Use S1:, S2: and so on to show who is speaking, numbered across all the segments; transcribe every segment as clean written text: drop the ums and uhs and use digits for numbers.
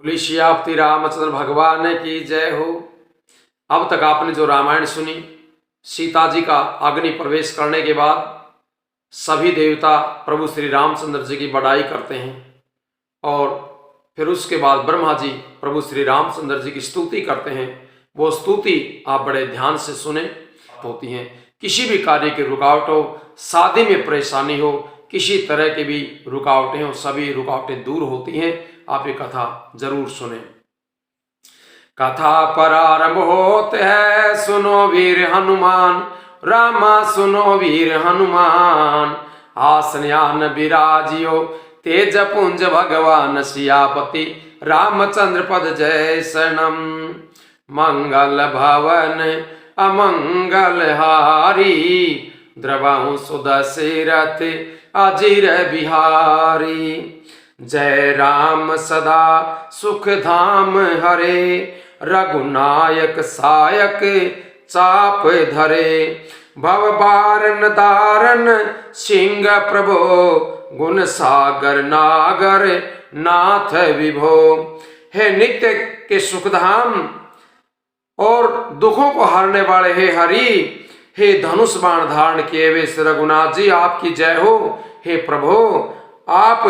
S1: बोली श्री रामचंद्र भगवान की जय हो। अब तक आपने जो रामायण सुनी, सीता जी का अग्नि प्रवेश करने के बाद सभी देवता प्रभु श्री रामचंद्र जी की बड़ाई करते हैं और फिर उसके बाद ब्रह्मा जी प्रभु श्री रामचंद्र जी की स्तुति करते हैं। वो स्तुति आप बड़े ध्यान से सुने होती हैं। किसी भी कार्य की रुकावट हो, शादी में परेशानी हो, किसी तरह की भी रुकावटें हो, सभी रुकावटें दूर होती हैं। आप ये कथा जरूर सुने। कथा प्रारंभ होते है, सुनो वीर हनुमान, रामा सुनो वीर हनुमान। आसन्यान विराजियो तेज पुंज भगवान सियापति, रामचंद्र पद जय शरणम। मंगल भवन अमंगल हारी, द्रवहु सुदशरथ अजिर बिहारी। जय राम सदा सुख धाम हरे, रघुनायक सायक चाप धरे। भव बारन दारन सिंह प्रभो, गुण सागर नागर नाथ विभो। हे नित्य के सुखधाम और दुखों को हरने वाले हे हरि, हे धनुष बाण धारण किए हुए रघुनाथ जी आपकी जय हो। हे प्रभु, आप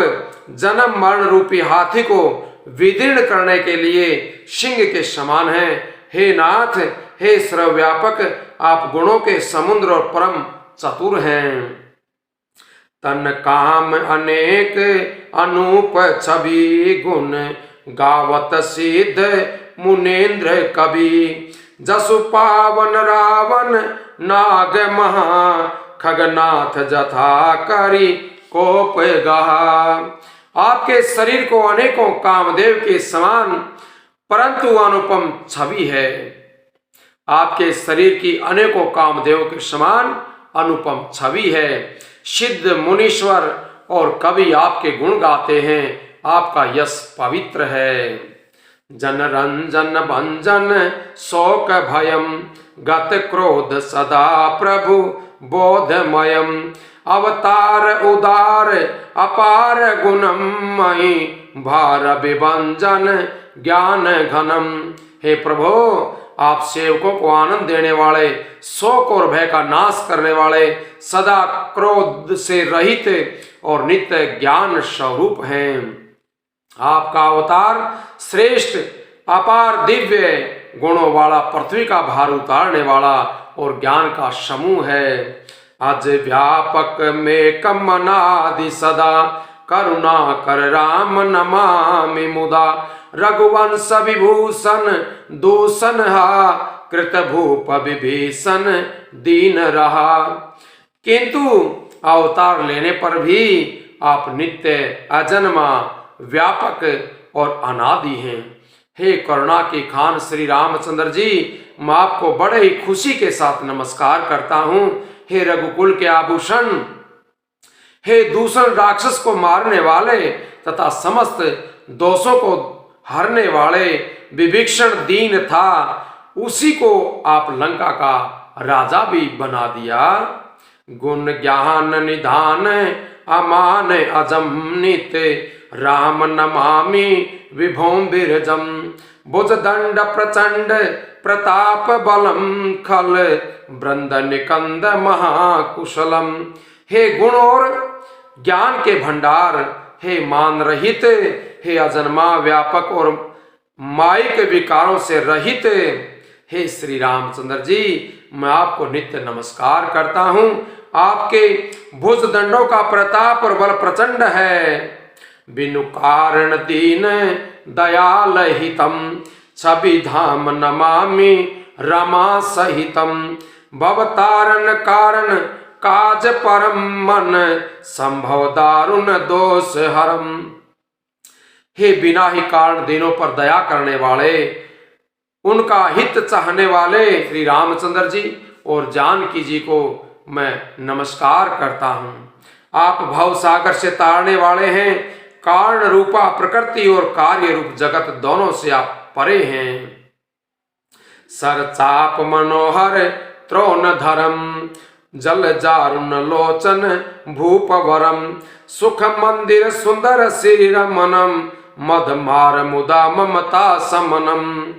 S1: जन्म मरण रूपी हाथी को विदीर्ण करने के लिए सिंह के समान हैं। हे नाथ, हे सर्वव्यापक, आप गुणों के समुद्र और परम चतुर हैं। तन काम अनेक अनूप छवि, गुण गावत सिद्ध मुनेन्द्र कवि। जसु पावन रावण नाग महा, खगनाथ जथा करी कोप गहा। आपके शरीर को अनेकों कामदेव के समान परंतु अनुपम छवि है। आपके शरीर की अनेकों कामदेव के समान अनुपम छवि है। सिद्ध मुनीश्वर और कवि आपके गुण गाते हैं। आपका यश पवित्र है। जन रंजन भंजन शोक भयम, गत क्रोध सदा प्रभु बोधमयम। अवतार उदार अपार गुणमयी, भार विभंजन ज्ञान घनम। हे प्रभु, आप सेवकों को आनंद देने वाले, शोक और भय का नाश करने वाले, सदा क्रोध से रहित और नित्य ज्ञान स्वरूप हैं। आपका अवतार श्रेष्ठ अपार दिव्य गुणों वाला, पृथ्वी का भार उतारने वाला और ज्ञान का समूह है। अज व्यापक में कमनादि सदा, करुणा कर राम नमामि मुदा। रघुवंश विभूषण दूषण हा, कृत भूप विभीषण दीन रहा। किंतु अवतार लेने पर भी आप नित्य अजन्मा, व्यापक और अनादि हैं। हे करुणा की खान श्री रामचंद्र जी, मैं आपको बड़े ही खुशी के साथ नमस्कार करता हूँ। हे रघुकुल के आभूषण, हे दूषण राक्षस को मारने वाले तथा समस्त दोषों को हरने वाले, विभीषण दीन था, उसी को आप लंका का राजा भी बना दिया। गुण ज्ञान निधान अमान अजम नित, राम नमामि विभोम बिरजम। भुज दंड प्रचंड प्रताप बलम, खल वृंद निकंद महाकुशलम। हे गुण और ज्ञान के भंडार, हे मान रहित, हे अजन्मा व्यापक और माइक विकारों से रहित, हे श्री रामचंद्र जी, मैं आपको नित्य नमस्कार करता हूँ। आपके भुज दंडों का प्रताप और बल प्रचंड है। बिनु कारण दीन दयाल हितम, छवि धाम नमामि रमा सहितम। भवतारण कारण काज परम मन, संभव दारुण दोष हरम। हे बिना ही कारण दिनों पर दया करने वाले, उनका हित चाहने वाले श्री रामचंद्र जी और जानकी जी को मैं नमस्कार करता हूँ। आप भव सागर से तारने वाले हैं। कारण रूपा प्रकृति और कार्य रूप जगत दोनों से आप परे हैं। सर चाप मनोहर त्रोण धरम, जल जारुण लोचन भूप वरम। सुख मंदिर सुंदर श्री रमनम, मद मार मुदा ममता समनम।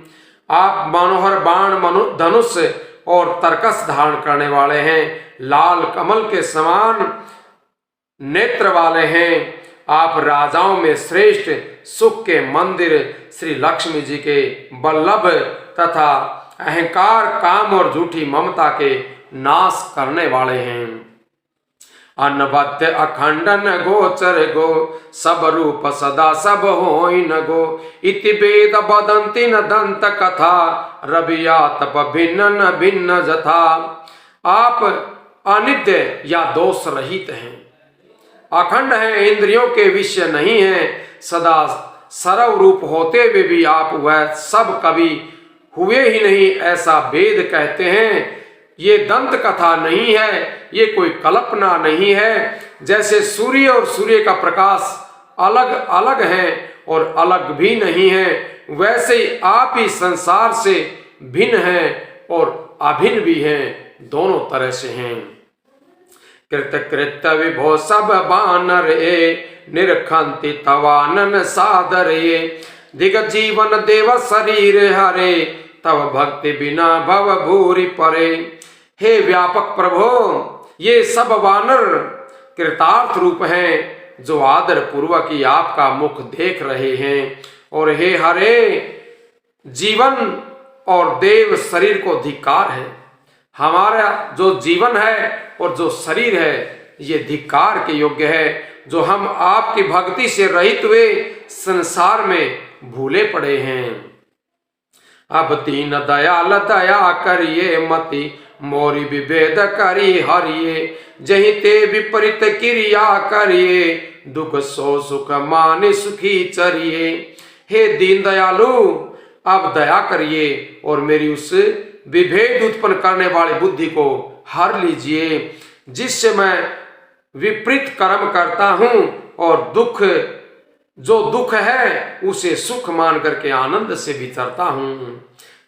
S1: आप मनोहर बाण धनुष और तरकस धारण करने वाले हैं, लाल कमल के समान नेत्र वाले हैं। आप राजाओं में श्रेष्ठ, सुख के मंदिर श्री लक्ष्मी जी के वल्लभ तथा अहंकार, काम और झूठी ममता के नाश करने वाले हैं। अनवद्य अखंडन गोचर गो, सब रूप सदा सब होई न गो। इति वेद बदंती न दंत कथा, रविया तप भिन्न न भिन्न जथा। आप अनित्य या दोष रहित हैं, अखंड हैं, इंद्रियों के विषय नहीं है, सदा सर्व रूप होते हुए भी आप वह सब कभी हुए ही नहीं, ऐसा वेद कहते हैं। ये दंत कथा नहीं है, ये कोई कल्पना नहीं है। जैसे सूर्य और सूर्य का प्रकाश अलग अलग है और अलग भी नहीं है, वैसे ही आप ही संसार से भिन्न हैं और अभिन्न भी हैं, दोनों तरह से हैं। कृत कृत विभो सब बानर ए, निरखंति तवानन सादर ये। दिग जीवन देव शरीर हरे, तब भक्ति बिना भव भूरि परे। हे व्यापक प्रभो, ये सब वानर कृतार्थ रूप हैं, जो आदर पूर्वक ही आपका मुख देख रहे हैं। और हे हरे, जीवन और देव शरीर को धिक्कार है। हमारा जो जीवन है और जो शरीर है, ये धिक्कार के योग्य है, जो हम आपकी भक्ति से रहित हुए संसार में भूले पड़े हैं। अब दीन दयाल दया करिए मति, मोरी विभेद करी हरिये। जही ते विपरीत क्रिया करिए, दुख सो सुख माने सुखी चरिए। हे दीन दयालु, अब दया करिए और मेरी उस विभेद उत्पन्न करने वाली बुद्धि को हर लीजिए, जिससे मैं विपरीत कर्म करता हूं और जो दुख है उसे सुख मान करके आनंद से विचरता हूं।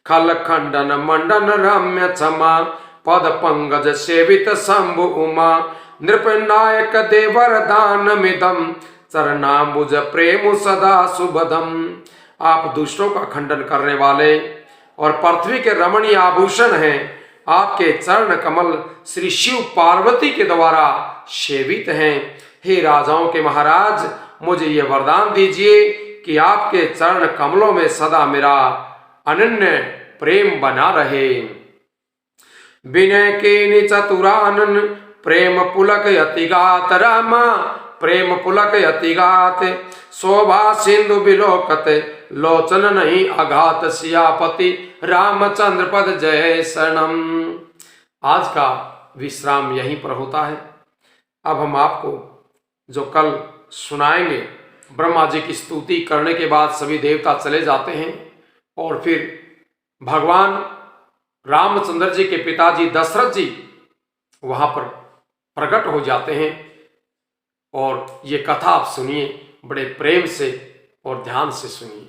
S1: खल खंडन मंडन रम्य क्षमा, पद पंकज सेवित शंभु उमा। नृपनायक देवर दान मिदम, चरणाम्बुज प्रेम सदा सुभदम। आप दुष्टों का खंडन करने वाले और पृथ्वी के रमणीय आभूषण हैं। आपके चरण कमल श्री शिव पार्वती के द्वारा सेवित हैं। हे राजाओं के महाराज, मुझे ये वरदान दीजिए कि आपके चरण कमलों में सदा मेरा अनन्य प्रेम बना रहे। विनय के चतुरानन, प्रेम पुलक अतिगात रामा। प्रेम पुलक अतिगात, शोभा सिंधु बिलोकत, लोचन नहीं अघात। सियापति रामचंद्र पद जय शरणम। आज का विश्राम यहीं पर होता है। अब हम आपको जो कल सुनाएंगे, ब्रह्मा जी की स्तुति करने के बाद सभी देवता चले जाते हैं और फिर भगवान रामचंद्र जी के पिताजी दशरथ जी वहां पर प्रकट हो जाते हैं। और ये कथा आप सुनिए, बड़े प्रेम से और ध्यान से सुनिए।